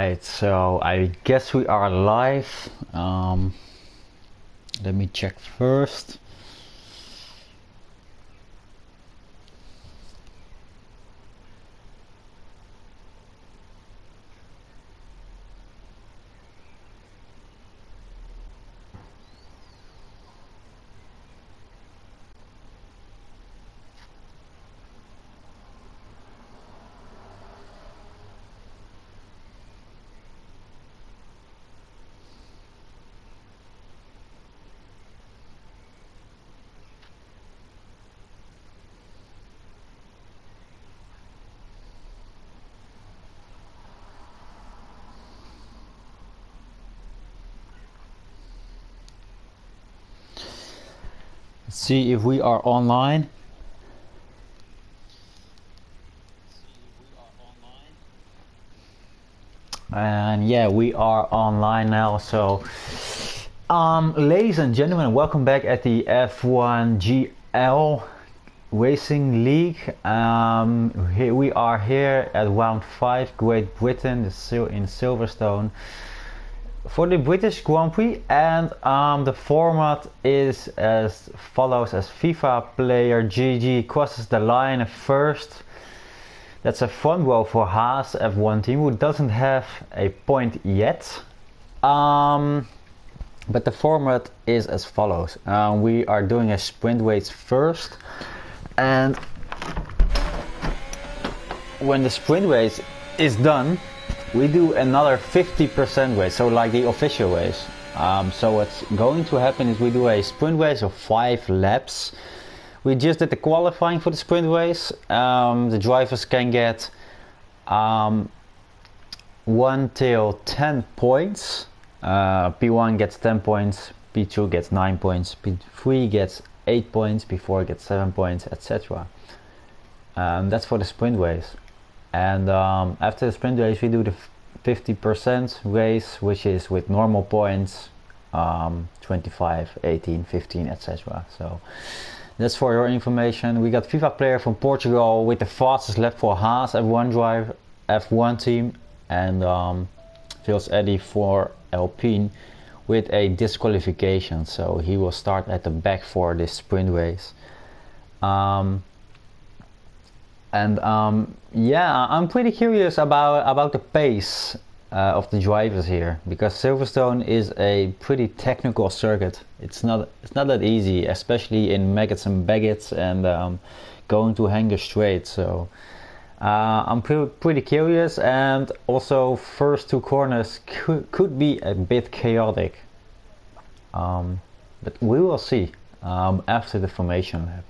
Alright, so I guess we are live. Let me check first. Let's see if we are online. And yeah, we are online now. So, ladies and gentlemen, welcome back at the F1GL Racing League. Here we are here at round 5, Great Britain, in Silverstone, for the British Grand Prix, and the format is as follows: as FIFA player GG crosses the line first. That's a front row for Haas F1 team, who doesn't have a point yet. But the format is as follows: we are doing a sprint race first, and when the sprint race is done, we do another 50% race, so like the official race. So what's going to happen is we do a sprint race of 5 laps. We just did the qualifying for the sprint race. The drivers can get 1 till 10 points. P1 gets 10 points, P2 gets 9 points, P3 gets 8 points, P4 gets 7 points, etc. That's for the sprint race. And after the sprint race, we do the 50% race, which is with normal points, 25, 18, 15, etc. So that's for your information. We got FIFA player from Portugal with the fastest lap for Haas F1 team, and Vils Eddy for Alpine with a disqualification, so he will start at the back for this sprint race. Yeah, I'm pretty curious about the pace of the drivers here, because Silverstone is a pretty technical circuit. It's not that easy, especially in Maggots and Baggots and going to Hanger Straight. So I'm pretty curious, and also first 2 corners could be a bit chaotic, but we will see after the formation lap.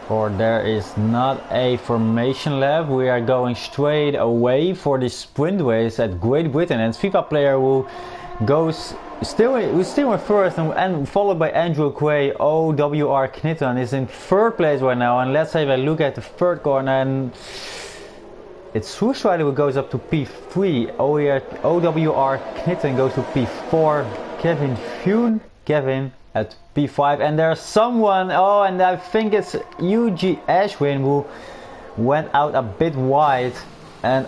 For there is not a formation lap. We are going straight away for the sprint race at Great Britain, and FIFA player who goes still in first, and followed by Andrew Quay. OWR Knitton is in 3rd place right now, and let's have a look at the 3rd corner, and it's Swoosh Rider who goes up to P3. OWR Knitton goes to P4. Kevin at P5, and there's someone, and I think it's UG Ashwin, who went out a bit wide, and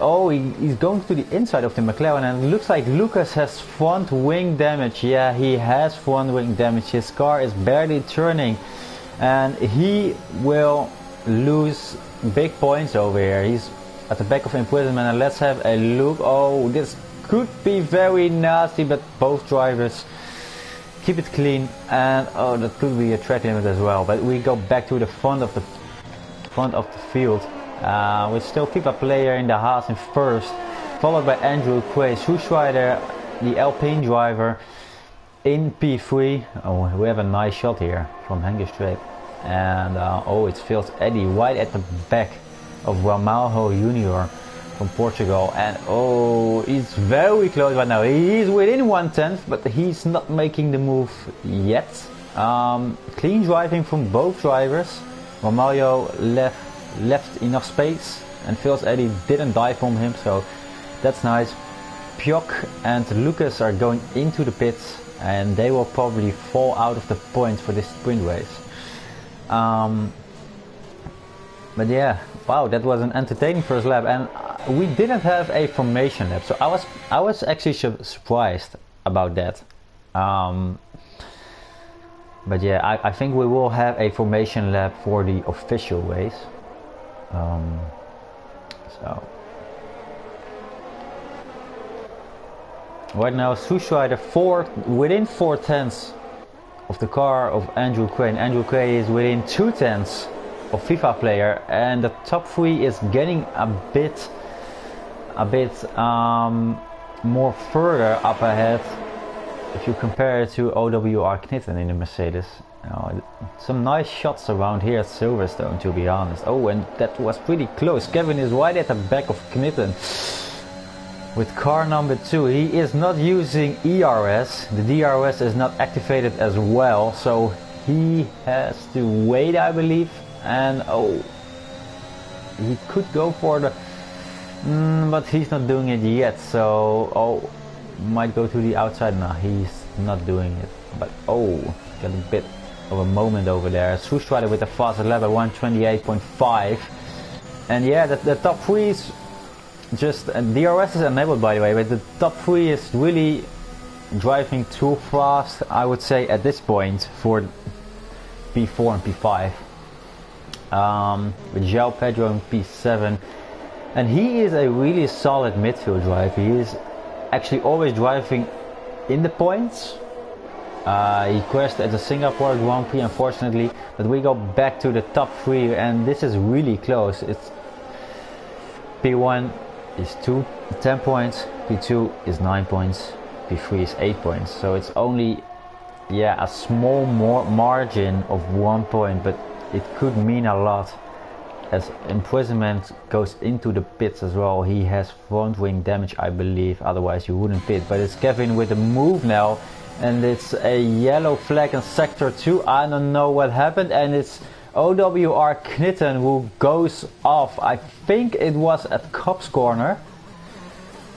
he's going to the inside of the McLaren, and it looks like Lucas has front wing damage. Yeah, he has front wing damage. His car is barely turning, and he will lose big points over here. He's at the back of imprisonment, and let's have a look. This could be very nasty, but both drivers keep it clean, and that could be a track limit as well. But we go back to the front of the field with still FIFA player in the Haas in first, followed by Andrew Quay. Schusschreider, the Alpine driver, in P3. We have a nice shot here from Hanger Straight, and it's Vils Eddy right at the back of Ramalho Junior from Portugal, and he's very close right now. He's within 1/10, but he's not making the move yet. Clean driving from both drivers. Ramalho left enough space, and Vils Eddy didn't dive from him, so that's nice. Pjok and Lucas are going into the pits, and they will probably fall out of the points for this sprint race. But yeah, wow, that was an entertaining first lap, and we didn't have a formation lap, so I was actually surprised about that. But yeah, I think we will have a formation lap for the official race. So right now, Sushrider within 4/10 of the car of Andrew Quay. And Andrew Quay is within 2/10 of FIFA player, and the top 3 is getting a bit more further up ahead if you compare it to OWR Knitten in the Mercedes. Some nice shots around here at Silverstone, to be honest. Oh, and that was pretty close. Kevin is right at the back of Knitten with car number 2. He is not using ERS. The DRS is not activated as well, so he has to wait, I believe. And oh, he could go for the but he's not doing it yet, so oh, might go to the outside. No, he's not doing it, but oh, got a bit of a moment over there. Sushrider with the faster lap at 128.5, and yeah, the top 3 is just DRS is enabled, by the way, but the top 3 is really driving too fast, I would say, at this point for P4 and P5. With João Pedro in P7, and he is a really solid midfield driver. He is actually always driving in the points. He crashed at the Singapore Grand Prix, unfortunately, but we go back to the top 3, and this is really close. It's P1 is 10 points, P2 is 9 points, P3 is 8 points, so it's only a small margin of 1 point, but it could mean a lot, as imprisonment goes into the pits as well. He has front wing damage, I believe, otherwise you wouldn't pit. But it's Kevin with the move now, and it's a yellow flag in sector 2. I don't know what happened, and it's OWR Knitten who goes off. I think it was at Cop's corner,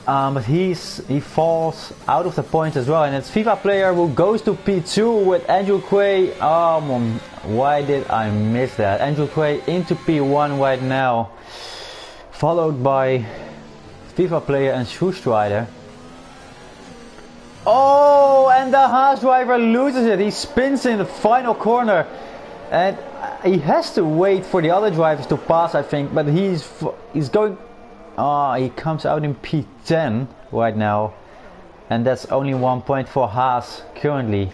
but he falls out of the points as well, and it's FIFA player who goes to P2 with Andrew Quay. Why did I miss that? Andrew Quay into P1 right now, followed by FIFA player and Sushrider. Oh, and the Haas driver loses it. He spins in the final corner, and he has to wait for the other drivers to pass, I think, but he's going. He comes out in P10 right now, and that's only 1 point for Haas currently.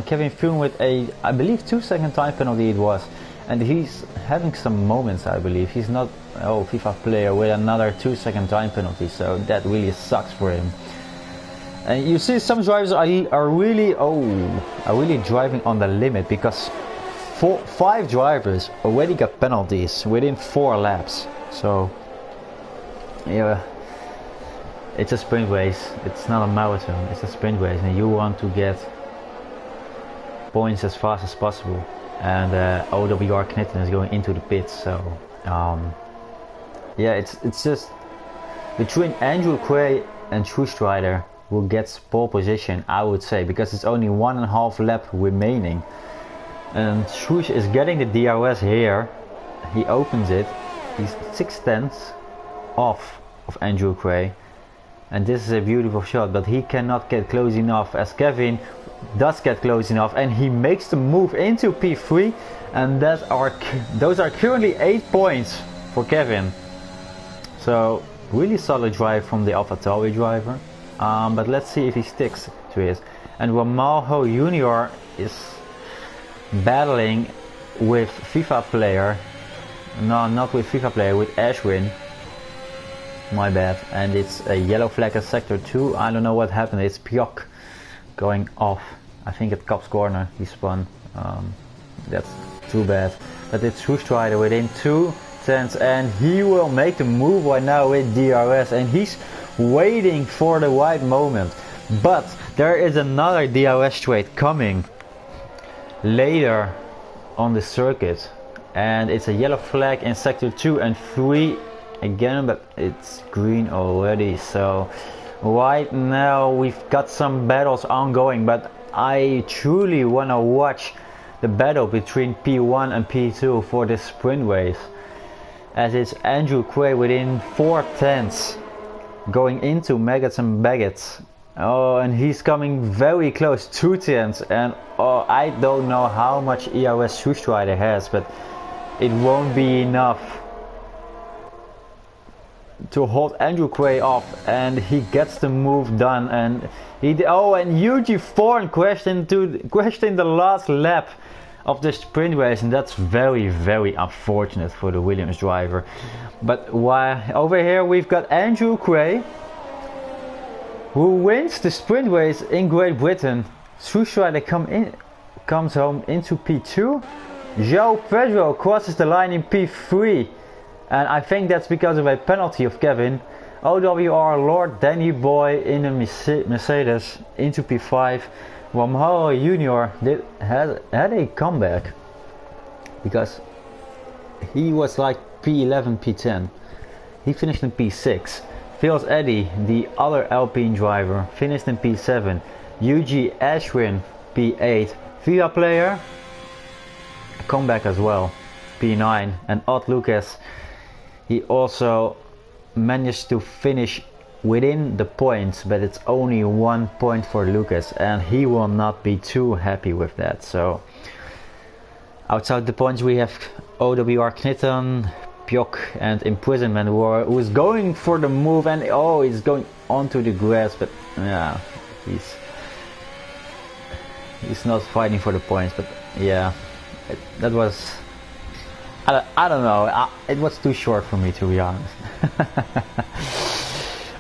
Kevin Froome with a, I believe, 2-second time penalty it was, and he's having some moments, I believe. He's not FIFA player with another 2-second time penalty, so that really sucks for him. And you see some drivers are really driving on the limit, because 5 drivers already got penalties within 4 laps. So yeah, it's a sprint race. It's not a marathon. It's a sprint race, and you want to get points as fast as possible. And OWR Knitten is going into the pits. So yeah, it's just between Andrew Quay and Sushrider who gets pole position, I would say, because it's only 1.5 lap remaining. And Shush is getting the DRS here. He opens it. He's 6/10 off of Andrew Quay, and this is a beautiful shot, but he cannot get close enough, as Kevin does get close enough, and he makes the move into P3, and those are currently 8 points for Kevin. So really solid drive from the AlphaTauri driver, but let's see if he sticks to it. And Ramalho Jr. is battling with FIFA player, no, not with FIFA player, with Ashwin. My bad. And it's a yellow flag at sector 2. I don't know what happened. It's Piok going off. I think at Cop's corner he spun. That's too bad. But it's Sushrider within 2/10, and he will make the move right now with DRS, and he's waiting for the right moment. But there is another DRS straight coming later on the circuit, and it's a yellow flag in sector 2 and 3 again, but it's green already, so Right now we've got some battles ongoing, but I truly want to watch the battle between P1 and P2 for this sprint race, as it's Andrew Quay within 4 tenths going into Maggots and Baggots. Oh, and he's coming very close, 2 tenths, and oh, I don't know how much EOS Strider has, but it won't be enough to hold Andrew Quay off, and he gets the move done. And and Yuji Thorne crashed in the last lap of the sprint race, and that's very, very unfortunate for the Williams driver. But over here we've got Andrew Quay, who wins the sprint race in Great Britain. Strider comes home into P2. João Pedro crosses the line in P3, and I think that's because of a penalty of Kevin. OWR Lord Danny Boy in the Mercedes into P5. Ramiro Jr. had a comeback, because he was like P11, P10. He finished in P6. Phil's Eddie, the other Alpine driver, finished in P7. Yuji Ashwin, P8. Via player, a comeback as well, P9. And Odd Lucas, he also managed to finish within the points, but it's only 1 point for Lucas, and he will not be too happy with that. So outside the points we have OWR Knitton, Pjok and Imprisonment, who is going for the move, and he's going onto the grass, but yeah, he's not fighting for the points. But yeah, that was, I don't know, it was too short for me, to be honest.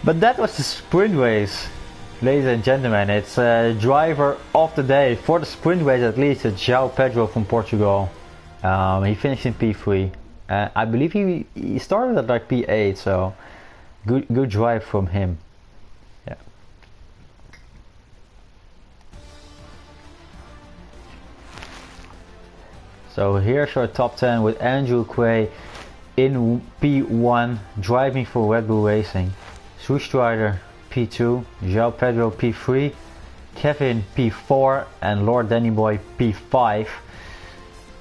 But that was the sprint race, ladies and gentlemen. It's driver of the day for the sprint race, at least. It's João Pedro from Portugal. He finished in P3. I believe he started at like P8, so good drive from him. Yeah. So here's our top 10 with Andrew Quay in P1, driving for Red Bull Racing. Strider P2, João Pedro P3, Kevin P4, and Lord Danny Boy P5.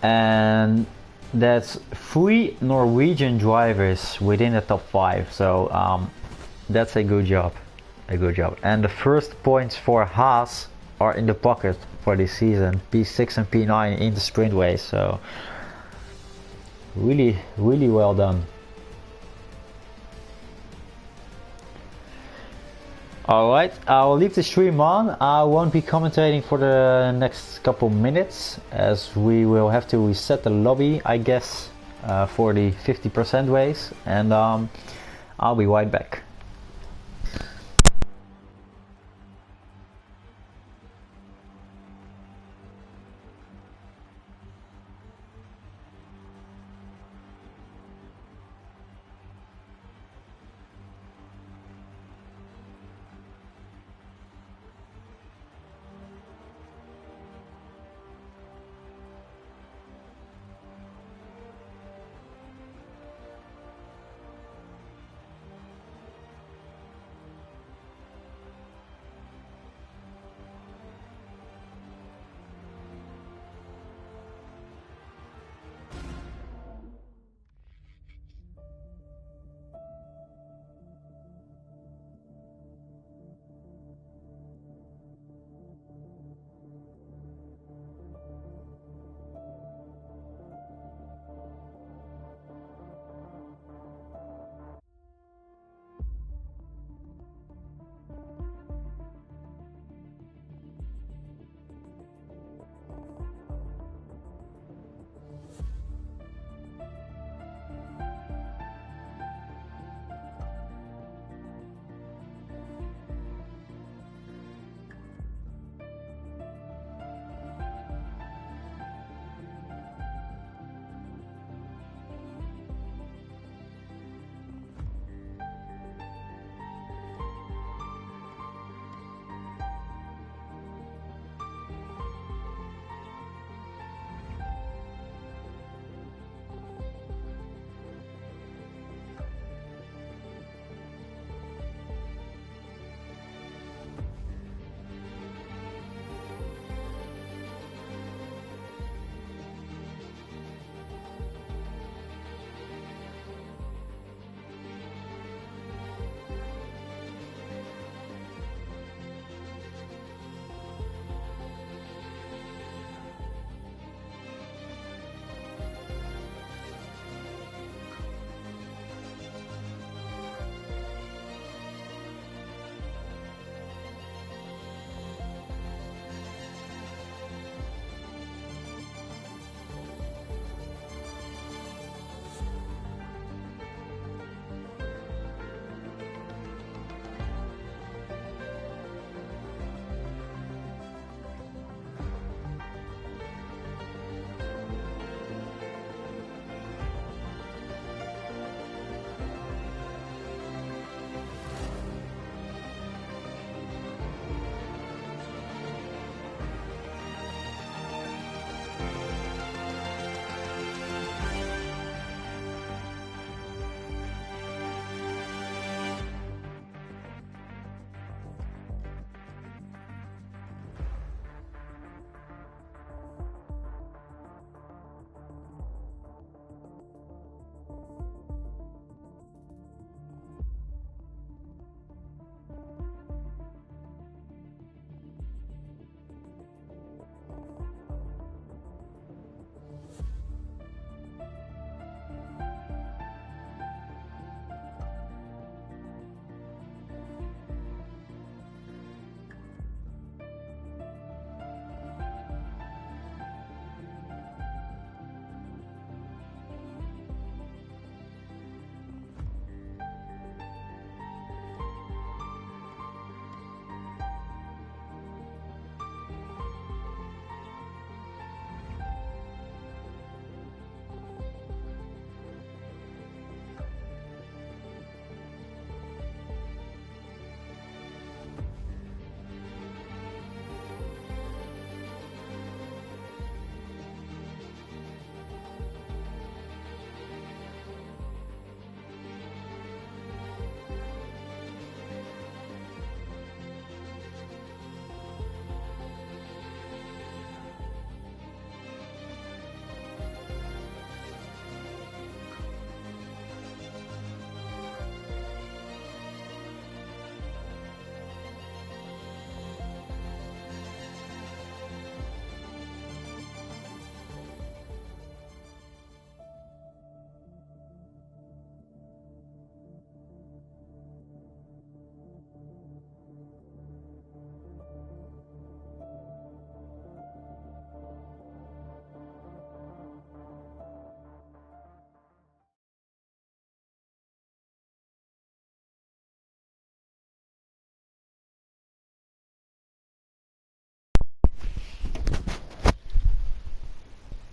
And that's 3 Norwegian drivers within the top 5. So that's a good job. And the first points for Haas are in the pocket for this season. P6 and P9 in the sprint race. So really, really well done. Alright, I'll leave the stream on. I won't be commentating for the next couple minutes, as we will have to reset the lobby, I guess, for the 50% race, and I'll be right back.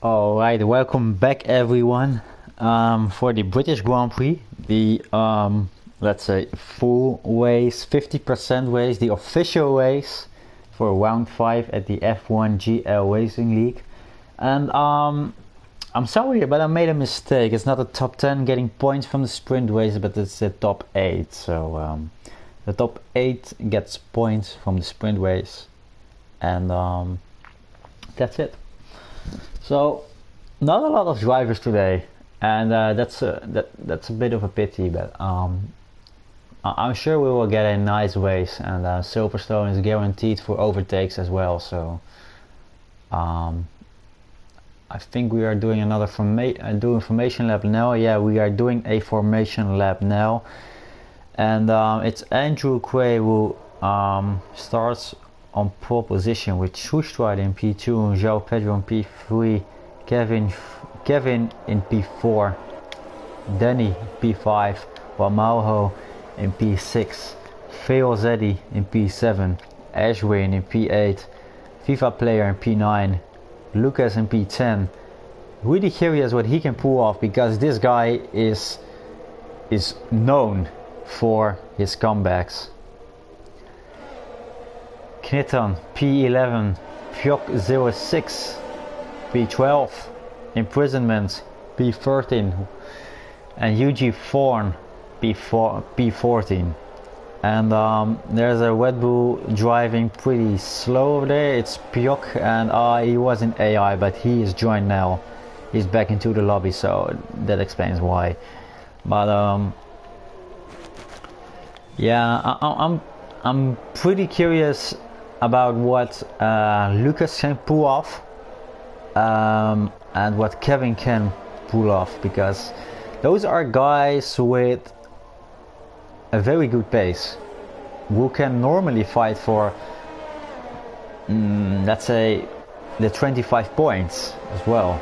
Alright, welcome back everyone for the British Grand Prix, the let's say full race, 50% race, the official race for round 5 at the F1GL Racing League. And I'm sorry, but I made a mistake. It's not the top 10 getting points from the sprint race, but it's the top 8. So the top 8 gets points from the sprint race, and that's it. So not a lot of drivers today, and that's a bit of a pity, but I'm sure we will get a nice race, and Silverstone is guaranteed for overtakes as well. So I think we are doing another formation lap now. Yeah, we are doing a formation lap now, and it's Andrew Quay who starts on pole position with Schustrider in P2 and João Pedro in P3, Kevin in P4, Danny P5, Ramalho in P6, Phil Zeddy in P7, Ashwin in P8, FIFA player in P9, Lucas in P10. Really curious what he can pull off, because this guy is known for his comebacks. Kniton P11, Pjok 06, P12, Imprisonment P13, and UG Thorn P14. And there's a Red Bull driving pretty slow over there. It's Pjok, and he was in AI, but he is joined now. He's back into the lobby, so that explains why. But yeah, I'm pretty curious about what Lucas can pull off, and what Kevin can pull off, because those are guys with a very good pace who can normally fight for let's say the 25 points as well.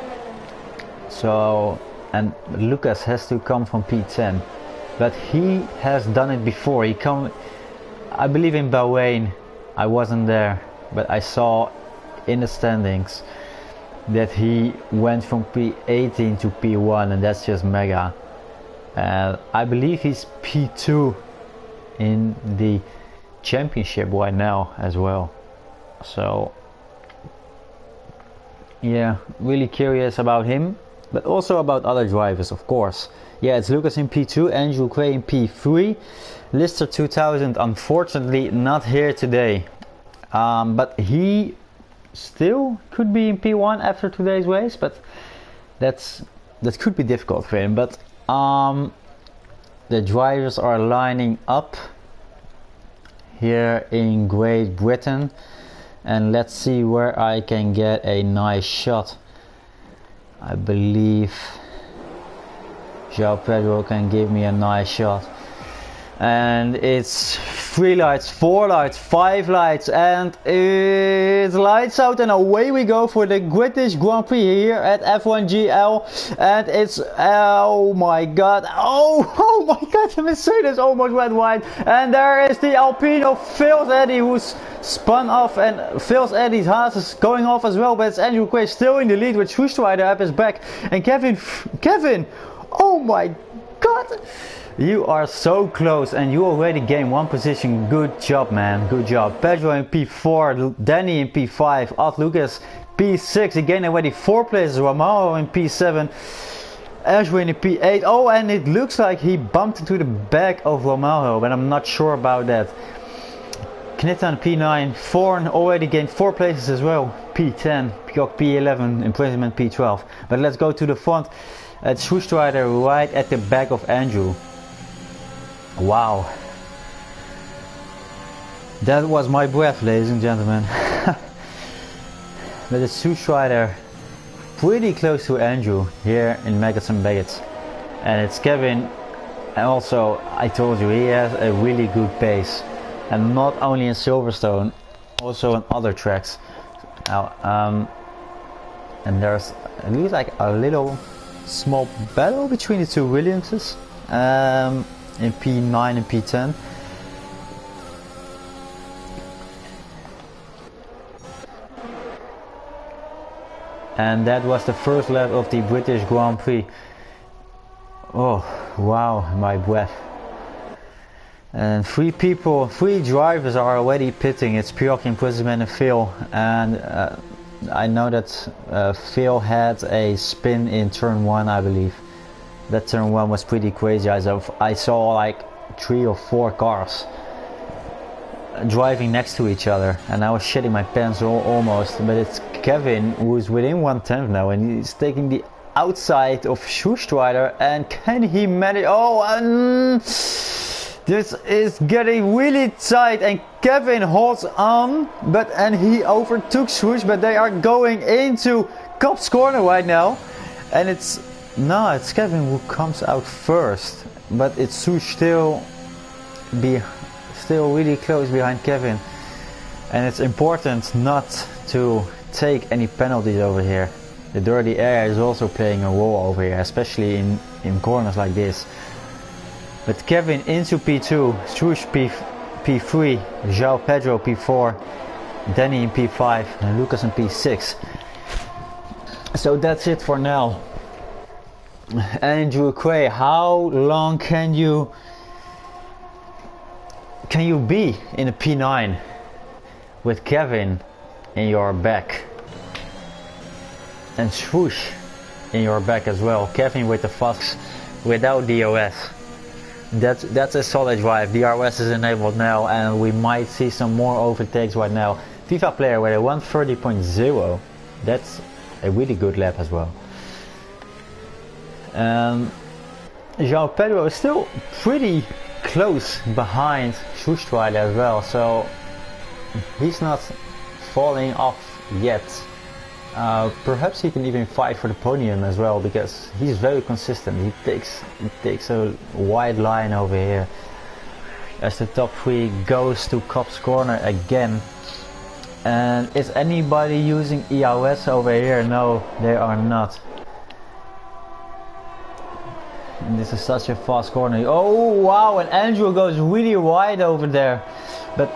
So, and Lucas has to come from P10, but he has done it before. I believe in Bahrain, I wasn't there, but I saw in the standings that he went from P18 to P1, and that's just mega. I believe he's P2 in the championship right now as well. So yeah, really curious about him, but also about other drivers, of course. Yeah, it's Lucas in P2, Andrew Quay in P3, Lister 2000 unfortunately not here today, but he still could be in P1 after today's race, but that could be difficult for him. But the drivers are lining up here in Great Britain, and let's see where I can get a nice shot. I believe João Pedro can give me a nice shot, and it's 3 lights, 4 lights, 5 lights, and it's lights out, and away we go for the British Grand Prix here at F1GL. And it's, oh my god, oh my god, the Mercedes almost went wide, and there is the Alpino Phil Eddy who's spun off, and Phil Eddy's Haas is going off as well, but it's Andrew Quay still in the lead with Schustrider up his back, and Kevin, oh my god, you are so close, and you already gained 1 position. Good job, man, good job. Pedro in P4, Danny in P5, Odd Lucas P6, he gained already 4 places, Ramalho in P7, Ashwin in P8. Oh, and it looks like he bumped into the back of Ramalho, but I'm not sure about that. Kniton P9, Thorn already gained 4 places as well, P10, Pjok P11, Imprisonment P12. But let's go to the front. It's Schustrider right at the back of Andrew. Wow, that was my breath, ladies and gentlemen. But it's Schustrider pretty close to Andrew here in Maggots and Baggets, and it's Kevin. And also, I told you, he has a really good pace, and not only in Silverstone, also on other tracks. Now, and there's, it looks like a little small battle between the two Williamses in P9 and P10. And that was the first lap of the British Grand Prix. Oh wow, my breath. And three drivers are already pitting. It's Joachim, Prisman and Phil. And I know that Phil had a spin in turn 1, I believe. That turn 1 was pretty crazy. I saw like 3 or 4 cars driving next to each other, and I was shitting my pants almost. But it's Kevin who's within 1/10 now, and he's taking the outside of Schustrider. And can he manage? Oh, and this is getting really tight, and Kevin holds on, and he overtook Swoosh, but they are going into Cop's corner right now, and it's Kevin who comes out first, but it's Swoosh still really close behind Kevin, and it's important not to take any penalties over here. The dirty air is also playing a role over here, especially in corners like this. But Kevin into P2, Swoosh P3, João Pedro P4, Danny in P5 and Lucas in P6. So that's it for now. Andrew Quay, how long can you be in a P9 with Kevin in your back and Swoosh in your back as well? Kevin with the fast without DRS. That's a solid drive. DRS is enabled now, and we might see some more overtakes right now. FIFA player with a 130.0. That's a really good lap as well. João Pedro is still pretty close behind Schustrider as well, so he's not falling off yet. Perhaps he can even fight for the podium as well, because he's very consistent. He takes a wide line over here as the top 3 goes to Cop's corner again. And is anybody using EOS over here? No, they are not. And this is such a fast corner. Oh wow, and Andrew goes really wide over there, but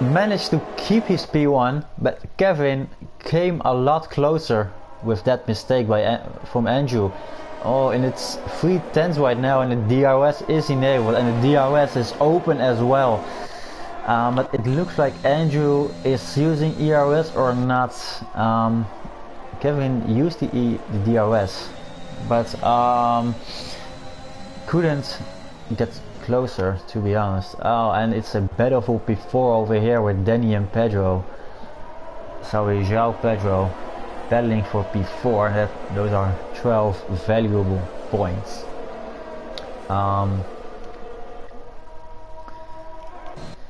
managed to keep his P1, but Kevin came a lot closer with that mistake from Andrew. Oh, and it's 3/10 right now, and the DRS is enabled, and the DRS is open as well. But it looks like Andrew is using ERS or not. Kevin used the DRS, but couldn't get closer, to be honest. Oh, and it's a battle for P4 over here with Danny and Pedro. Sorry, João Pedro battling for P4. Those are 12 valuable points.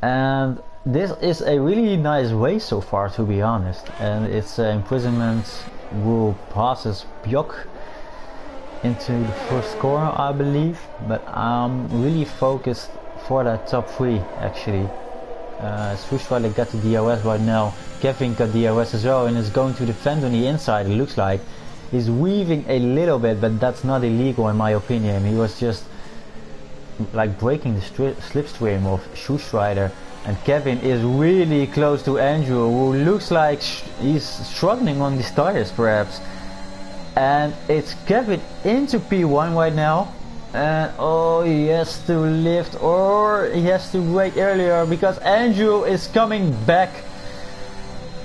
And this is a really nice race so far, to be honest. And it's imprisonment who passes Bjok into the first corner, I believe, but I'm really focused for that top 3 actually. Schustrider got the DRS right now. Kevin got DRS as well and is going to defend on the inside. It looks like he's weaving a little bit, but that's not illegal in my opinion. He was just like breaking the slipstream of Schustrider, and Kevin is really close to Andrew, who looks like he's struggling on these tires perhaps. And it's Kevin into P1 right now, and oh, he has to lift or he has to brake earlier because Andrew is coming back,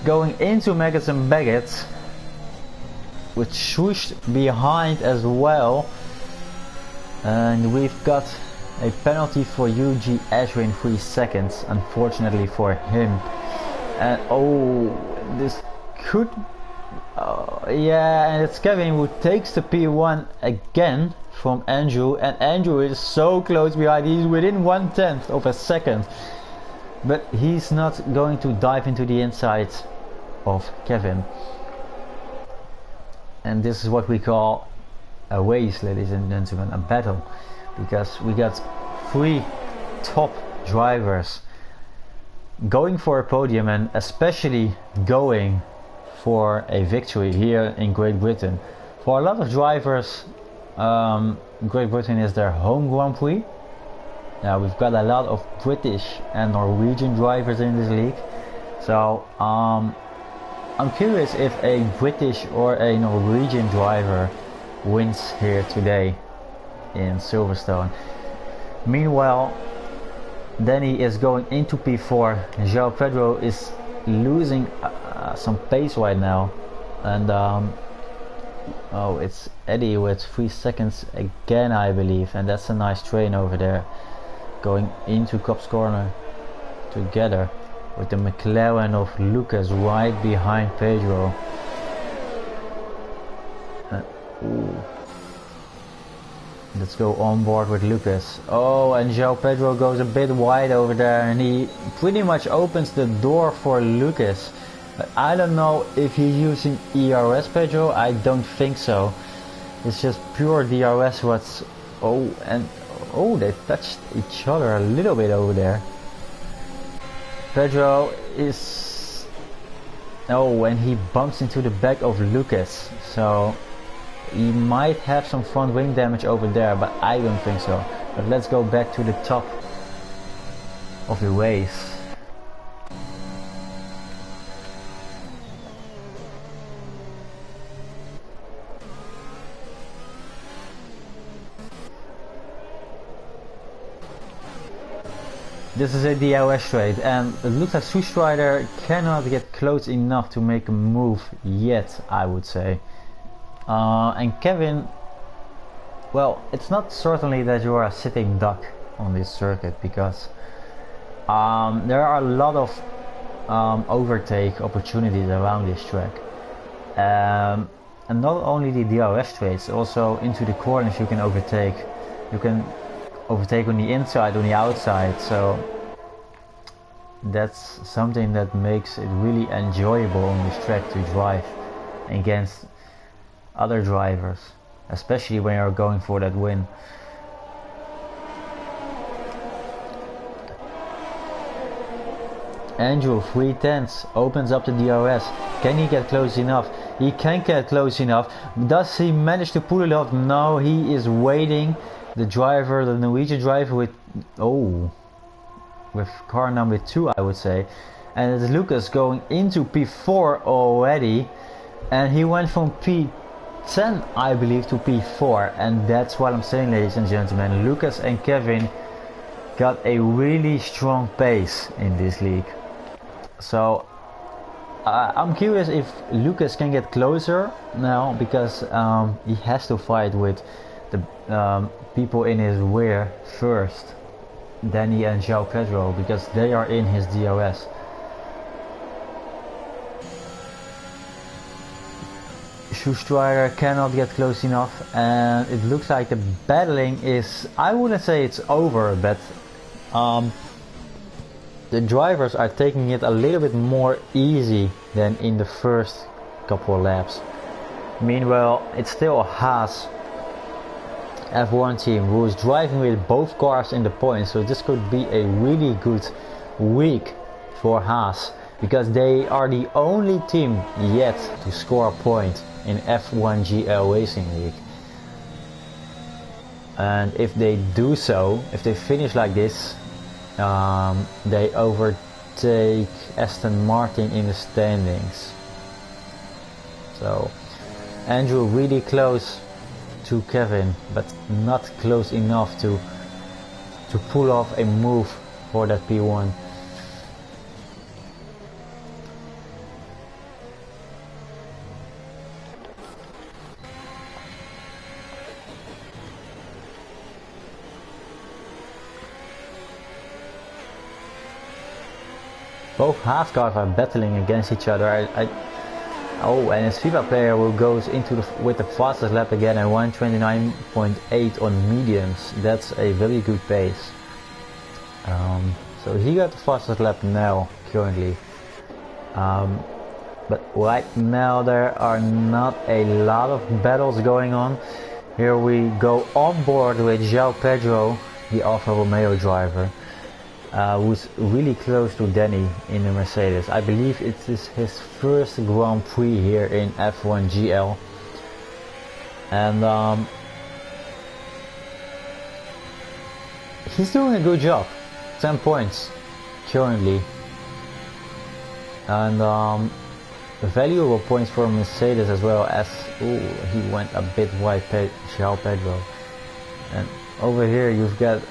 going into Maggots and Baggett with Swoosh behind as well. And we've got a penalty for UG Azure in 3 seconds, unfortunately for him. And oh, this could yeah, and it's Kevin who takes the P1 again from Andrew, and Andrew is so close behind. He's within 1/10 of a second, but he's not going to dive into the inside of Kevin. And this is what we call a race, ladies and gentlemen, a battle, because we got 3 top drivers going for a podium, and especially going for a victory here in Great Britain. For a lot of drivers, Great Britain is their home Grand Prix. Now we've got a lot of British and Norwegian drivers in this league, so I'm curious if a British or a Norwegian driver wins here today in Silverstone. Meanwhile, Danny is going into P4. João Pedro is losing some pace right now, and oh, it's Eddie with 3 seconds again, I believe, and that's a nice train over there, going into Copse Corner together with the McLaren of Lucas right behind Pedro. Ooh. Let's go on board with Lucas. Oh, and João Pedro goes a bit wide over there, and he pretty much opens the door for Lucas. But I don't know if he's using ERS, Pedro. I don't think so. It's just pure DRS. What's they touched each other a little bit over there. Pedro is and he bumps into the back of Lucas, so he might have some front wing damage over there, but I don't think so. But let's go back to the top of the race. This is a DRS straight, and it looks like Strider cannot get close enough to make a move yet, I would say. And Kevin, well, it's not certainly that you are a sitting duck on this circuit, because there are a lot of overtake opportunities around this track. And not only the DRS straights, also into the corners you can overtake. You can overtake on the inside, on the outside, so that's something that makes it really enjoyable on this track to drive against other drivers, especially when you're going for that win. Andrew 3/10 opens up the DRS. Can he get close enough? He can get close enough. Does he manage to pull it off? No, he is waiting. The driver, the Norwegian driver with car number 2, I would say. And it's Lucas going into P4 already. And he went from P10, I believe, to P4. And that's what I'm saying, ladies and gentlemen. Lucas and Kevin got a really strong pace in this league. So I'm curious if Lucas can get closer now, because he has to fight with the people in his rear first, Danny and João Pedro, because they are in his DRS. Strider cannot get close enough, and it looks like the battling is, I wouldn't say it's over, but the drivers are taking it a little bit more easy than in the first couple of laps. Meanwhile, it's still a Haas F1 team who is driving with both cars in the points, so this could be a really good week for Haas, because they are the only team yet to score a point in F1GL Racing League. And if they do so, if they finish like this, they overtake Aston Martin in the standings. So Andrew really close to Kevin, but not close enough to pull off a move for that P1. Both Haas cars are battling against each other. And his FIFA player will goes into with the fastest lap again, and 1:29.8 on mediums. That's a very good pace. So he got the fastest lap now currently. But right now there are not a lot of battles going on. Here we go on board with João Pedro, the Alfa Romeo driver, who's really close to Danny in the Mercedes. I believe it is his first Grand Prix here in F1GL. And he's doing a good job. 10 points currently. And valuable points for Mercedes as well, as he went a bit wide, João Pedro. And over here you've got,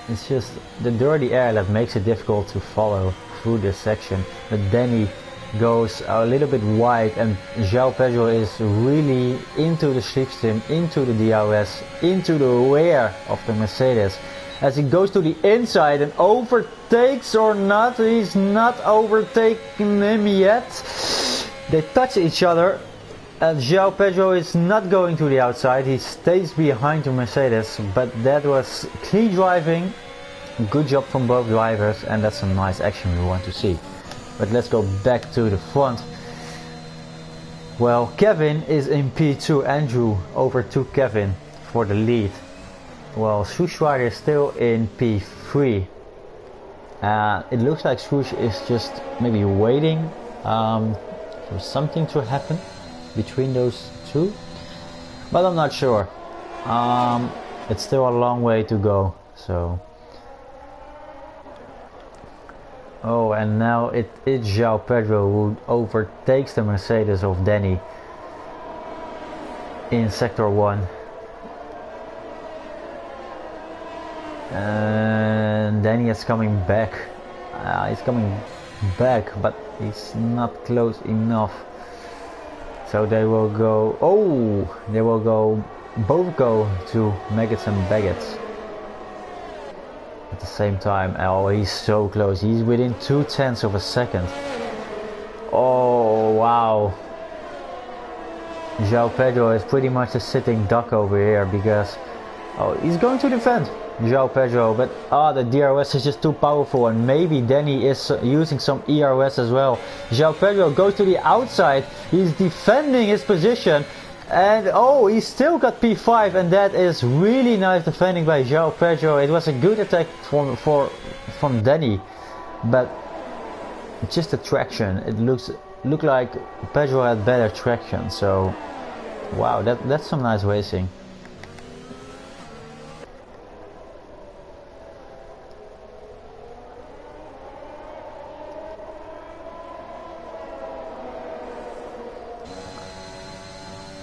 it's just the dirty air that makes it difficult to follow through this section. But Danny goes a little bit wide, and João Pedro is really into the slipstream, into the DRS, into the rear of the Mercedes, as he goes to the inside and overtakes or not. He's not overtaking him yet. They touch each other, and João Pedro is not going to the outside. He stays behind the Mercedes, but that was clean driving, good job from both drivers, and that's some nice action we want to see. But let's go back to the front. Well, Kevin is in P2. Andrew overtook Kevin for the lead. Well, Swoosh Rider is still in P3. It looks like Swoosh is just maybe waiting for something to happen between those two, but I'm not sure. It's still a long way to go, so. Oh, and now it is João Pedro who overtakes the Mercedes of Danny in Sector 1. And Danny is coming back. He's coming back, but he's not close enough. So they will go. Oh, they will go. Both go to Maggots and Baggots at the same time. Oh, he's so close. He's within 0.2 of a second. Oh wow. João Pedro is pretty much a sitting duck over here, because he's going to defend João Pedro, but the DRS is just too powerful, and maybe Danny is using some ERS as well. João Pedro goes to the outside. He's defending his position, and he's still got P5, and that is really nice defending by João Pedro. It was a good attack from Danny, but just the traction. It looked like Pedro had better traction. So wow, that's some nice racing.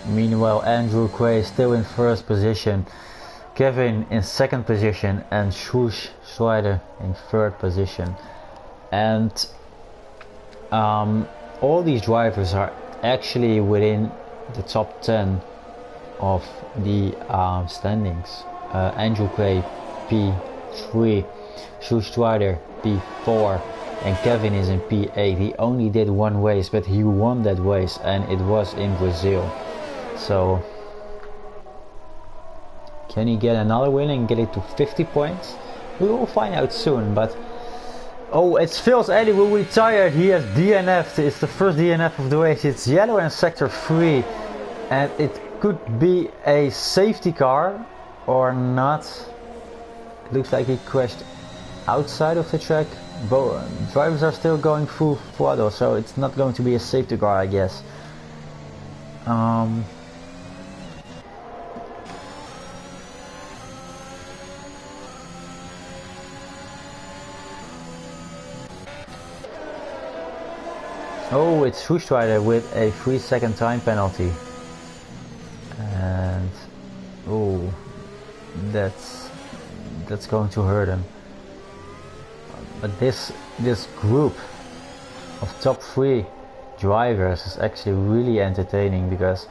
Meanwhile, Andrew Quay is still in first position, Kevin in second position, and Swoosh Rider in third position. And all these drivers are actually within the top 10 of the standings. Andrew Quay P3, Swoosh Rider P4, and Kevin is in P8. He only did one race, but he won that race, and it was in Brazil. So can he get another win and get it to 50 points? We will find out soon. But it's Phil's Eddie who retired. He has DNF'd. It's the first DNF of the race. It's yellow in sector 3, and it could be a safety car or not. It looks like he crashed outside of the track. Both drivers are still going through throttle, so it's not going to be a safety car, I guess. Oh, it's Swoosh Rider with a 3-second time penalty, and that's going to hurt him. But this group of top 3 drivers is actually really entertaining, because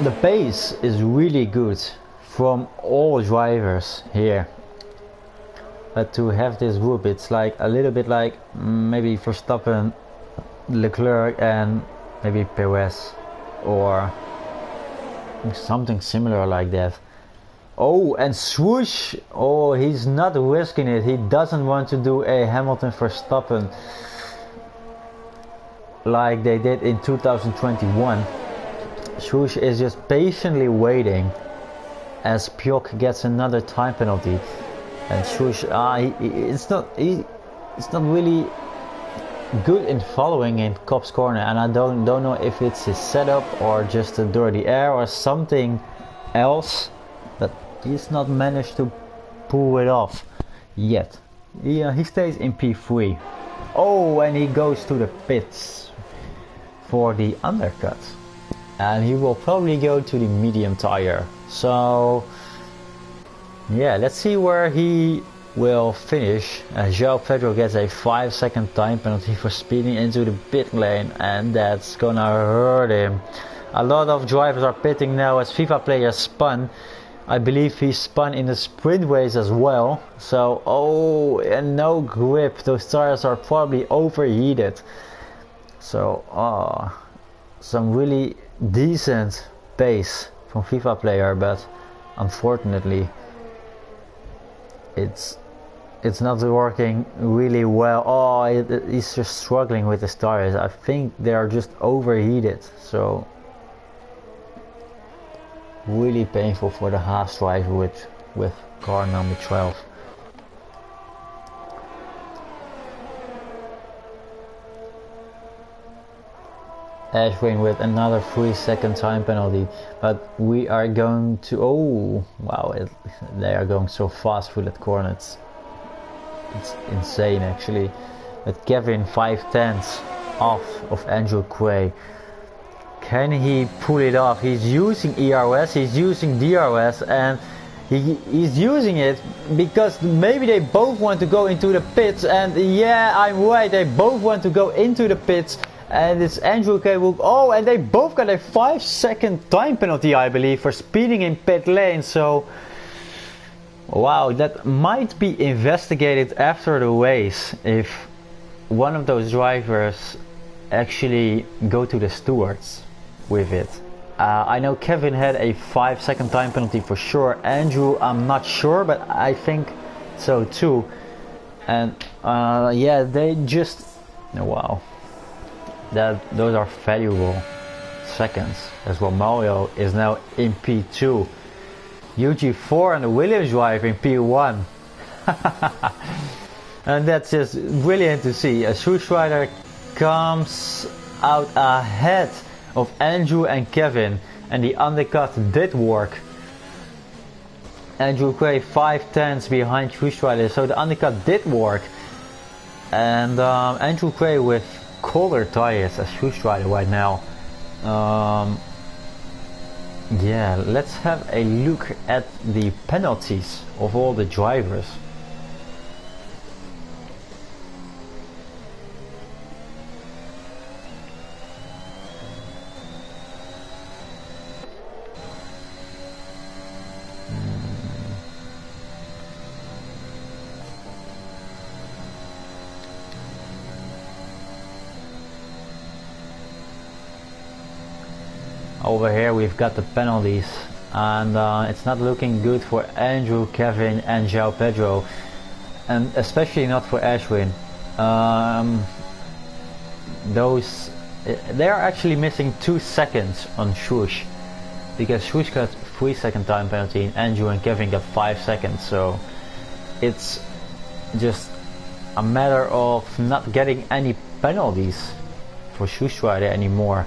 the pace is really good from all drivers here. But to have this group, it's like a little bit like maybe Verstappen, Leclerc, and maybe Perez, or something similar like that. Oh, and Swoosh, he's not risking it. He doesn't want to do a Hamilton Verstappen like they did in 2021. Swoosh is just patiently waiting as Pjok gets another time penalty. And Swoosh, it's not really good in following in Cop's corner, and I don't know if it's his setup or just a dirty air or something else, but he's not managed to pull it off yet. He stays in P3. Oh, and he goes to the pits for the undercut. And he will probably go to the medium tire. So, yeah, let's see where he will finish. João Pedro gets a 5-second time penalty for speeding into the pit lane, and that's gonna hurt him. A lot of drivers are pitting now as FIFA players spun. I believe he spun in the sprint race as well. So, oh, and no grip. Those tires are probably overheated. So, some really decent pace from FIFA player, but unfortunately it's not working really well. Oh, he's just struggling with his tires. I think they are just overheated. So really painful for the Haas driver with car number 12. Ashwin with another 3-second time penalty, but we are going to, oh wow, they are going so fast through that corner, it's insane actually. But Kevin 5/10 off of Andrew Quay. Can he pull it off? He's using ERS, he's using DRS, and he's using it because maybe they both want to go into the pits. And yeah, I'm right, they both want to go into the pits. And it's Andrew Quay. Oh, and they both got a 5-second time penalty, I believe, for speeding in pit lane. So, wow, that might be investigated after the race if one of those drivers actually go to the stewards with it. I know Kevin had a 5-second time penalty for sure. Andrew, I'm not sure, but I think so too. And yeah, they just, wow, those are valuable seconds as well. Mario is now in P2. UG4 and the Williams driver in P1. And that's just brilliant to see. A Swoosh Rider comes out ahead of Andrew and Kevin, and the undercut did work. Andrew Quay 5/10 behind Swoosh Rider, so the undercut did work. And Andrew Quay with colder tires as Swoosh Rider right now. Yeah, let's have a look at the penalties of all the drivers. Over here we've got the penalties, and it's not looking good for Andrew, Kevin and João Pedro, and especially not for Ashwin. They are actually missing 2 seconds on Swoosh, because Swoosh got 3-second time penalty and Andrew and Kevin got 5 seconds, so it's just a matter of not getting any penalties for Swoosh Rider anymore.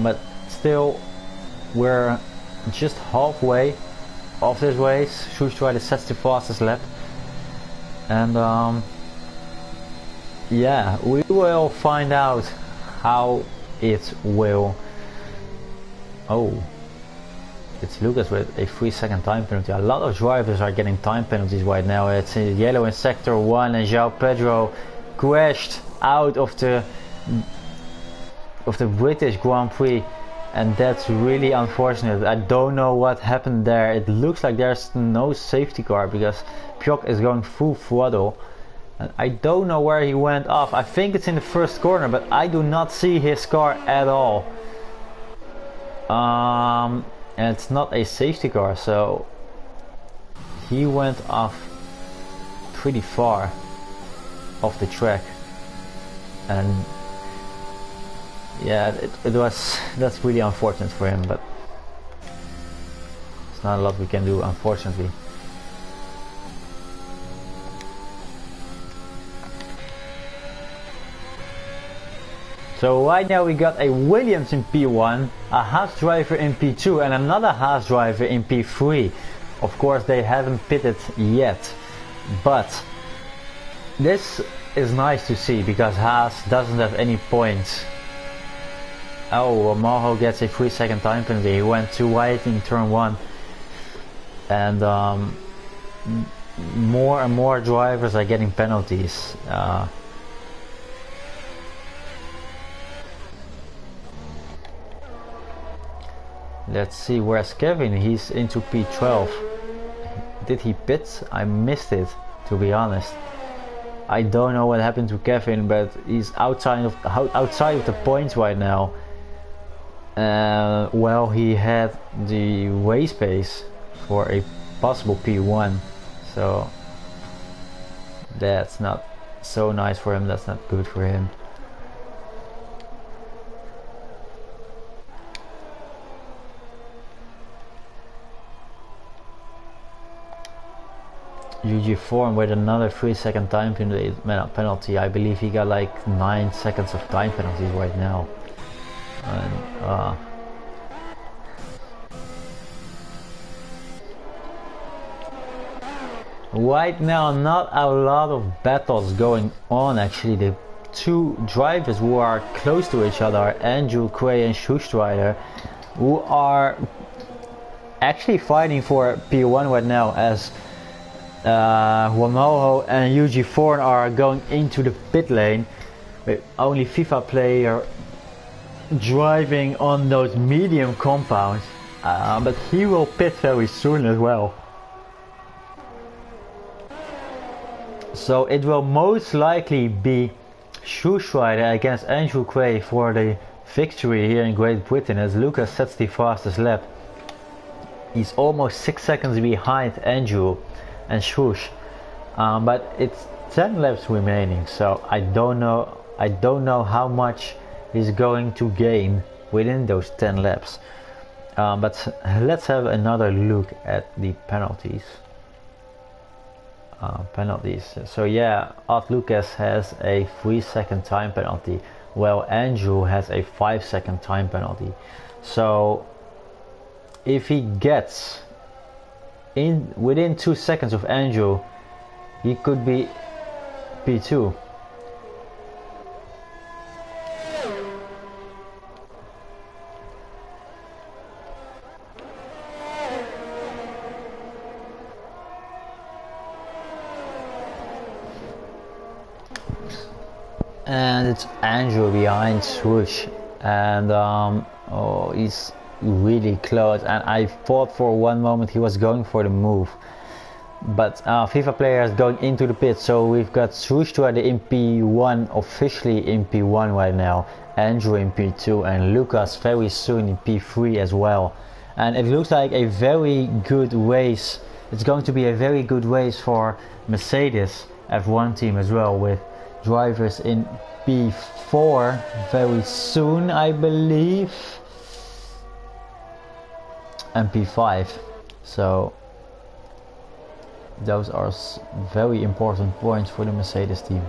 But still, we're just halfway of this race. Swoosh Rider sets the fastest lap, and yeah, we will find out how it will. Oh, it's Lucas with a 3-second time penalty. A lot of drivers are getting time penalties right now. It's yellow in sector 1, and João Pedro crashed out of the British Grand Prix, and that's really unfortunate. I don't know what happened there. It looks like there's no safety car because Pjok is going full throttle, and I don't know where he went off. I think it's in the first corner, but I do not see his car at all. And it's not a safety car, so he went off pretty far off the track, and yeah, that's really unfortunate for him, but there's not a lot we can do, unfortunately. So right now we got a Williams in P1, a Haas driver in P2 and another Haas driver in P3. Of course they haven't pitted yet, but This is nice to see because Haas doesn't have any points. Oh, Maho gets a 3-second time penalty. He went too wide in turn 1. And more and more drivers are getting penalties. Let's see, where's Kevin? He's into P12. Did he pit? I missed it, to be honest. I don't know what happened to Kevin, but he's outside of the points right now. Well, he had the race pace for a possible P1, so that's not so nice for him. That's not good for him. UG4 with another 3-second time penalty. I believe he got like 9 seconds of time penalties right now. And right now, not a lot of battles going on. Actually, the two drivers who are close to each other are Andrew Quay and Schustrider, who are actually fighting for P1 right now, as Wamoho and UG4 are going into the pit lane with only FIFA player driving on those medium compounds, but he will pit very soon as well. So it will most likely be Schustrider against Andrew Quay for the victory here in Great Britain, as Lucas sets the fastest lap. He's almost 6 seconds behind Andrew and Schush, but it's 10 laps remaining, so I don't know how much he's going to gain within those 10 laps. But let's have another look at the penalties. So yeah, Art Lucas has a 3-second time penalty, while Andrew has a 5-second time penalty. So if he gets in within 2 seconds of Andrew, he could be P2. And it's Andrew behind Swoosh, and oh, he's really close, and I thought for one moment he was going for the move, but FIFA players going into the pit. So we've got Swoosh in P1, officially in P1 right now, Andrew in P2, and Lucas very soon in P3 as well. And it looks like a very good race. It's going to be a very good race for Mercedes F1 team as well, with drivers in P4 very soon, I believe, and P5. So those are very important points for the Mercedes team.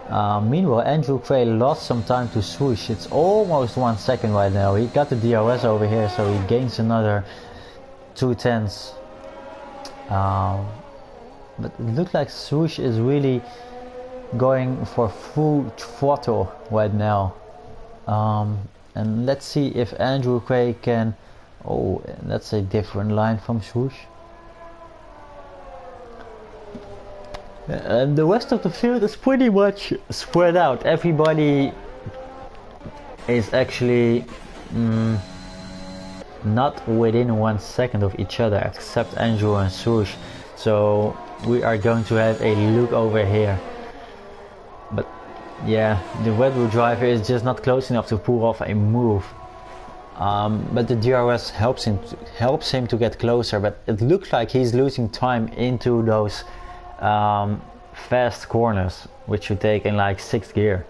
Meanwhile, Andrew Quay lost some time to Swoosh. It's almost 1 second right now. He got the DRS over here, so he gains another 2/10. But it looks like Swoosh is really going for full throttle right now. And let's see if Andrew Quay can... Oh, that's a different line from Swoosh. And the rest of the field is pretty much spread out. Everybody is actually not within 1 second of each other, except Andrew and Swoosh. So we are going to have a look over here. But yeah, the Red Bull driver is just not close enough to pull off a move. But the DRS helps him to get closer. But it looks like he's losing time into those fast corners, which you take in like 6th gear.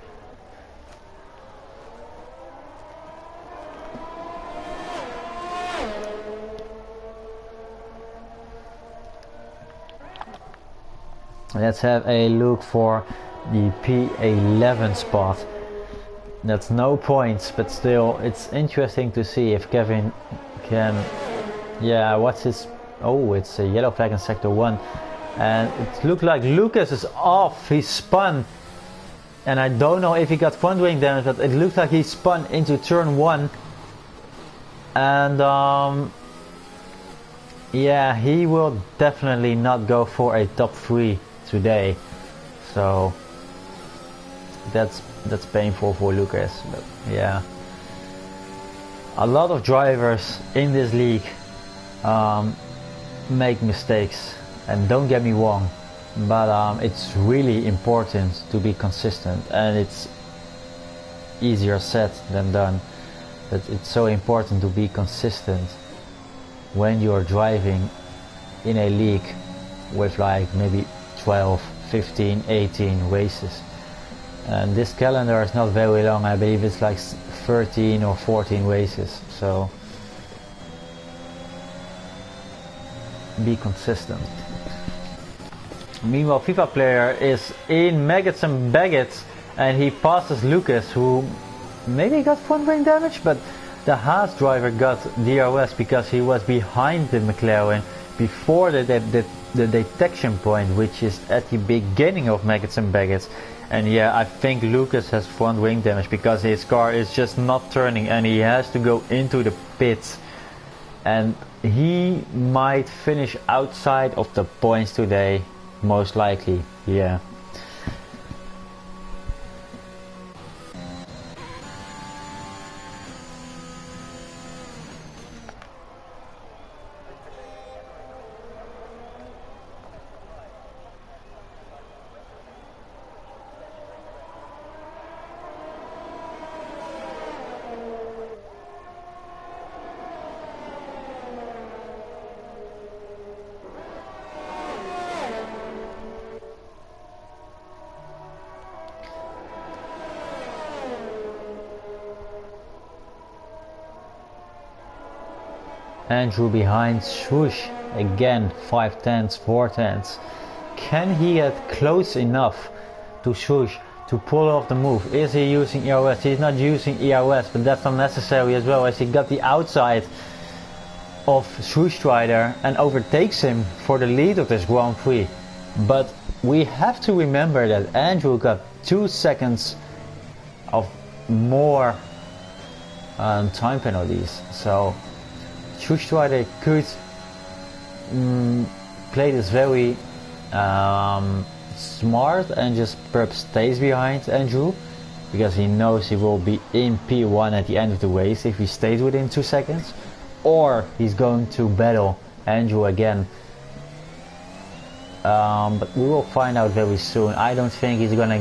Let's have a look for the P11 spot. That's no points, but still it's interesting to see if Kevin can... Yeah, what's his... Oh, it's a yellow flag in sector 1. And it looked like Lucas is off. He spun, and I don't know if he got front wing damage, but it looked like he spun into turn 1. And yeah, he will definitely not go for a top 3 today. So that's painful for Lucas. But yeah, a lot of drivers in this league make mistakes, and don't get me wrong, but it's really important to be consistent, and it's easier said than done. But it's so important to be consistent when you're driving in a league with like maybe 12, 15, 18 races. And this calendar is not very long. I believe it's like 13 or 14 races. So be consistent. Meanwhile, FIFA player is in Maggots and Baggets, and he passes Lucas, who maybe got front wing damage, but the Haas driver got DRS because he was behind the McLaren before the detection point, which is at the beginning of Maggots and Baggets. And yeah, I think Lucas has front wing damage because his car is just not turning, and he has to go into the pits, and he might finish outside of the points today, most likely. Yeah. Andrew behind Swoosh again, 5 tenths, 4 tenths. Can he get close enough to Swoosh to pull off the move? Is he using ERS? He's not using ERS, but that's unnecessary as well, as he got the outside of Swoosh Strider and overtakes him for the lead of this Grand Prix. But we have to remember that Andrew got 2 seconds of more time penalties, so Swoosh Strider could play this very smart and just perhaps stays behind Andrew, because he knows he will be in P1 at the end of the race if he stays within 2 seconds, or he's going to battle Andrew again. But we will find out very soon. I don't think he's gonna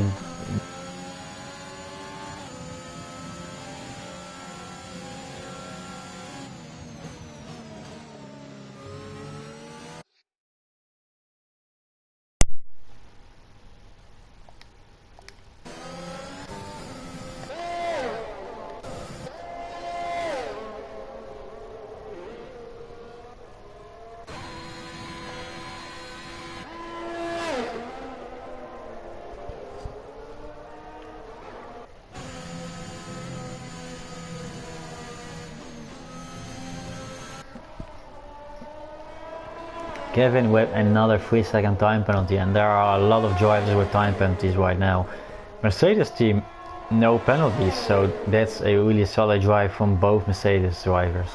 Kevin with another 3-second time penalty, and there are a lot of drivers with time penalties right now. Mercedes team, no penalties, so that's a really solid drive from both Mercedes drivers.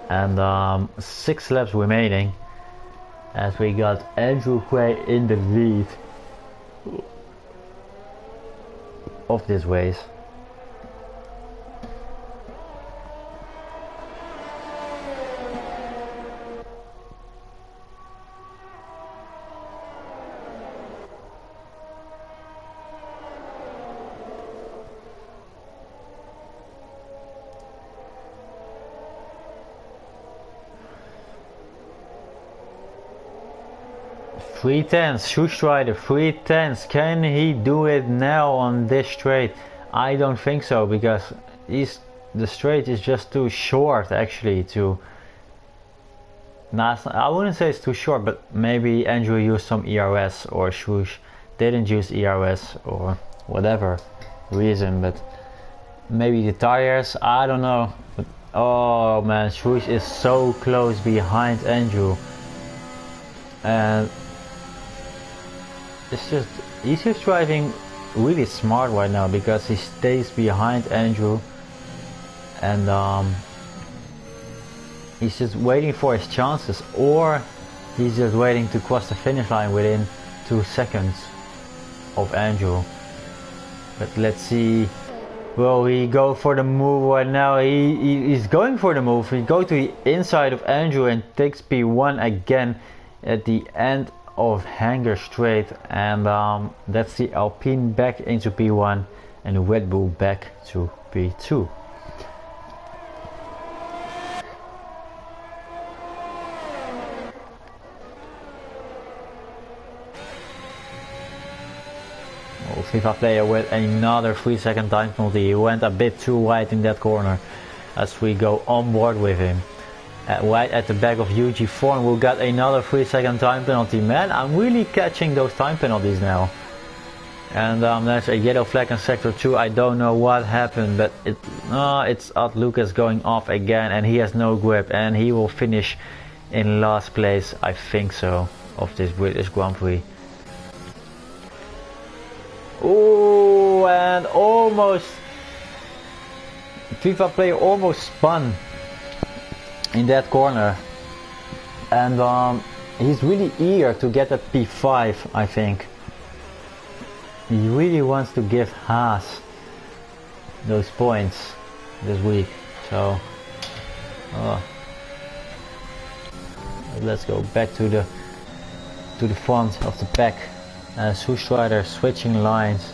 And 6 laps remaining, as we got Andrew Quay in the lead of this race. Three tenths, Swoosh Rider, 3 tenths. Can he do it now on this straight? I don't think so, because the straight is just too short actually to... I wouldn't say it's too short, but maybe Andrew used some ERS, or Swoosh didn't use ERS, or whatever reason, but maybe the tires, I don't know. But, oh man, Swoosh is so close behind Andrew. And it's just he's just driving really smart right now because he stays behind Andrew, and he's just waiting for his chances, or he's just waiting to cross the finish line within 2 seconds of Andrew. But let's see. Will he go for the move right now? He's going for the move. He goes to the inside of Andrew and takes P1 again at the end of Hanger Straight, and that's the Alpine back into P1 and the Red Bull back to P2. FIFA player with another 3-second time penalty. He went a bit too wide in that corner as we go on board with him. Right at the back of UG4, we'll get another 3-second time penalty. Man, I'm really catching those time penalties now. And there's a yellow flag in sector 2. I don't know what happened, but it's Lucas going off again, and he has no grip, and he will finish in last place, I think so, of this British Grand Prix. Oh, and almost FIFA player almost spun in that corner, and he's really eager to get that P5. I think he really wants to give Haas those points this week, so let's go back to the front of the pack. Strider switching lines.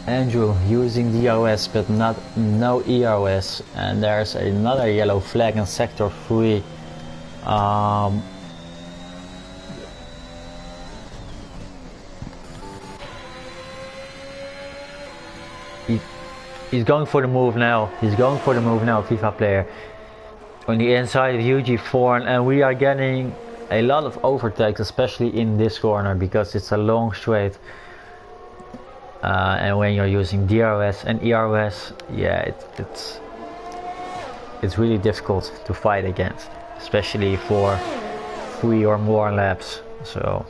Andrew using DRS but no ERS, and there's another yellow flag in sector 3. He's going for the move now. He's going for the move now, FIFA player. On the inside of UG4, and we are getting a lot of overtakes, especially in this corner because it's a long straight, and when you're using DRS and ERS, yeah, it's really difficult to fight against, especially for 3 or more laps. So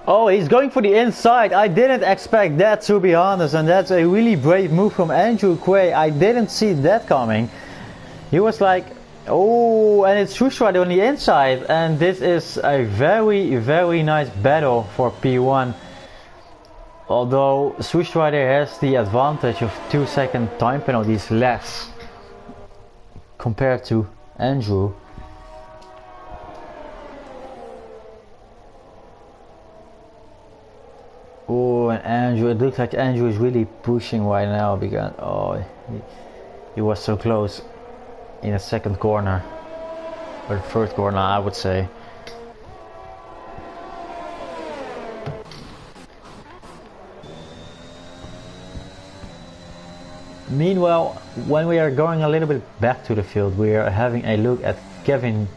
oh, he's going for the inside. I didn't expect that, to be honest, and that's a really brave move from Andrew Quay. I didn't see that coming. He was like, oh, and it's Strider on the inside, and this is a very nice battle for P1. Although Strider has the advantage of 2-second time penalties less compared to Andrew. Oh, and Andrew, it looks like Andrew is really pushing right now because he was so close in the second corner, or the third corner, I would say. Meanwhile, when we are going a little bit back to the field, we are having a look at Kevin,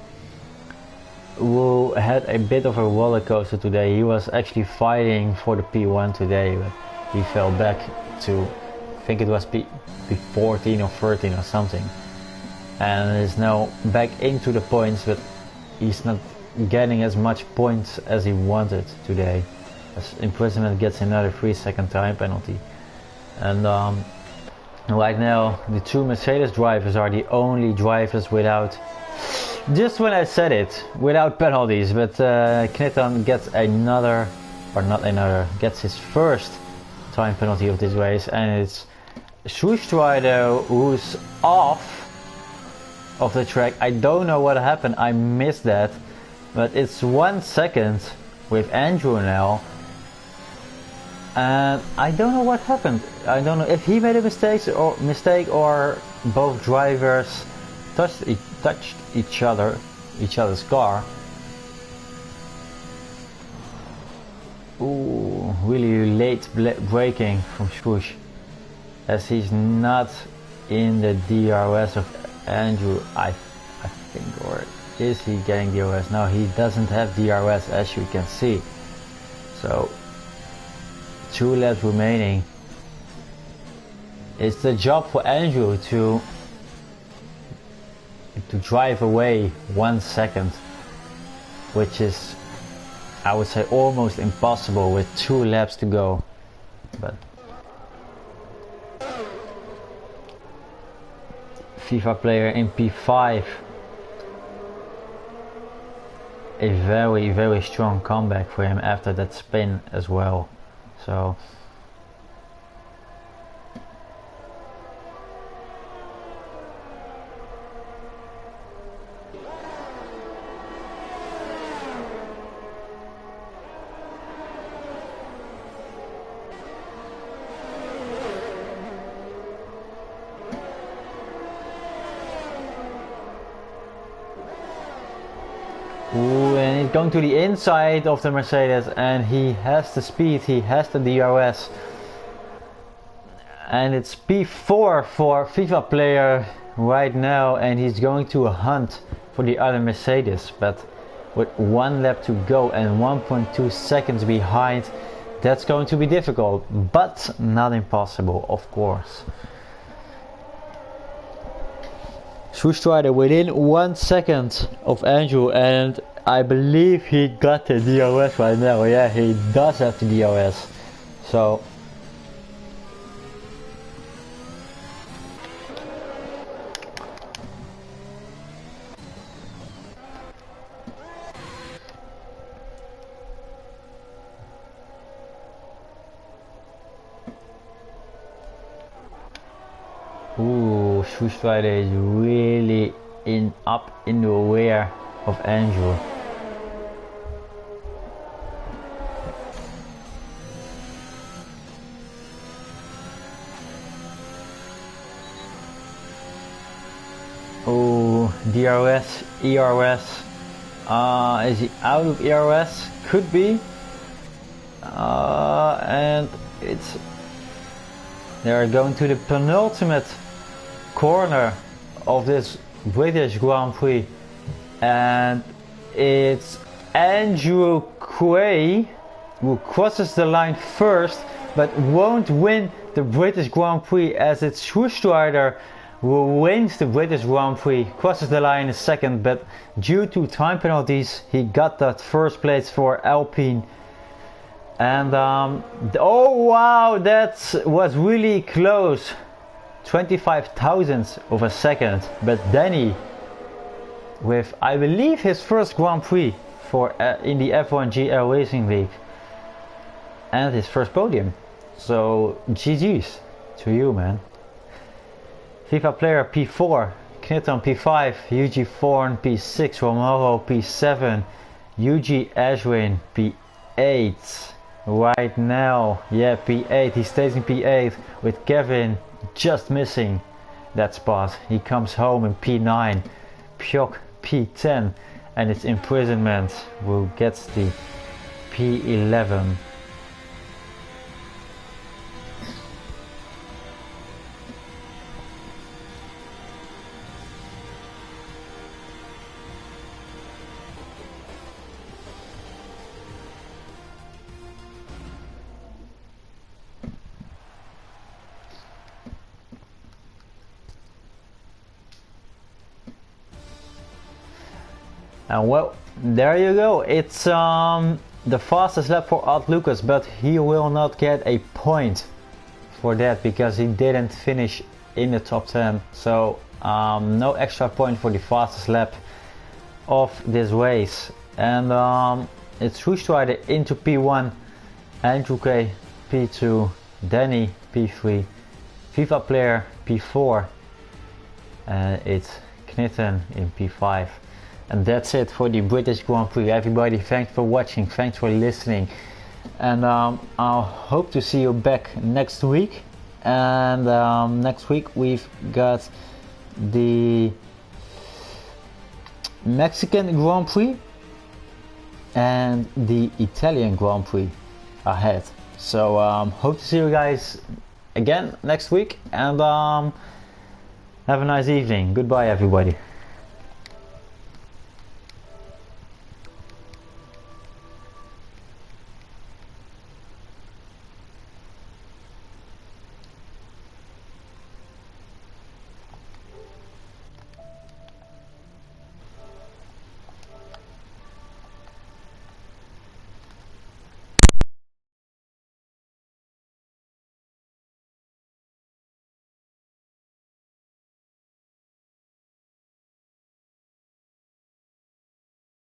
who had a bit of a roller coaster today. He was actually fighting for the P1 today, but he fell back to, I think it was P14 or 13 or something, and is now back into the points, but he's not getting as much points as he wanted today, as imprisonment gets another 3-second time penalty. And right now the 2 Mercedes drivers are the only drivers without, just when I said it, without penalties, but Kniton gets another, or not another, gets his first time penalty of this race, and it's Strider who's off of the track. I don't know what happened, I missed that, but it's 1 second with Andrew now, and I don't know what happened. I don't know if he made a mistake or both drivers touched each other's car. Ooh, really late braking from Swoosh, as he's not in the DRS of Andrew, I think, or is he getting DRS? No, he doesn't have DRS, as you can see. So 2 laps remaining. It's the job for Andrew to drive away 1 second, which is, I would say, almost impossible with 2 laps to go. But FIFA player in P5, a very strong comeback for him after that spin as well. So ooh, and he's going to the inside of the Mercedes, and he has the speed, he has the DRS. And it's P4 for FIFA player right now, and he's going to hunt for the other Mercedes, but with 1 lap to go and 1.2 seconds behind, that's going to be difficult, but not impossible, of course. Strider within 1 second of Andrew, and I believe he got the DRS right now. Yeah, he does have the DRS. So ooh, Strider is really up in the rear of Andrew. Oh, DRS, ERS. Is he out of ERS? Could be. And they're going to the penultimate corner of this British Grand Prix, and it's Andrew Quay who crosses the line first but won't win the British Grand Prix, as it's Strider who wins the British Grand Prix, crosses the line in second, but due to time penalties he got that first place for Alpine. And oh wow, that was really close, 25 thousandths of a second. But Danny, with I believe his first Grand Prix for in the F1GL Racing League, and his first podium, so GG's to you, man. FIFA player P4, Knitton P5, UG4 P6, Romero P7, UG Ashwin P8. Right now, yeah, P8, he stays in P8 with Kevin just missing that spot. He comes home in P9, Pjok P10, and it's Imprisonment who gets the P11. And well, there you go. It's the fastest lap for Art Lucas, but he will not get a point for that because he didn't finish in the top 10. So no extra point for the fastest lap of this race. And it's Strider into P1, Andrew K P2, Danny P3, FIFA player P4, and it's Knitten in P5. And that's it for the British Grand Prix. Everybody, thanks for watching, thanks for listening. And I'll hope to see you back next week. And next week we've got the Mexican Grand Prix and the Italian Grand Prix ahead. So hope to see you guys again next week, and have a nice evening. Goodbye everybody.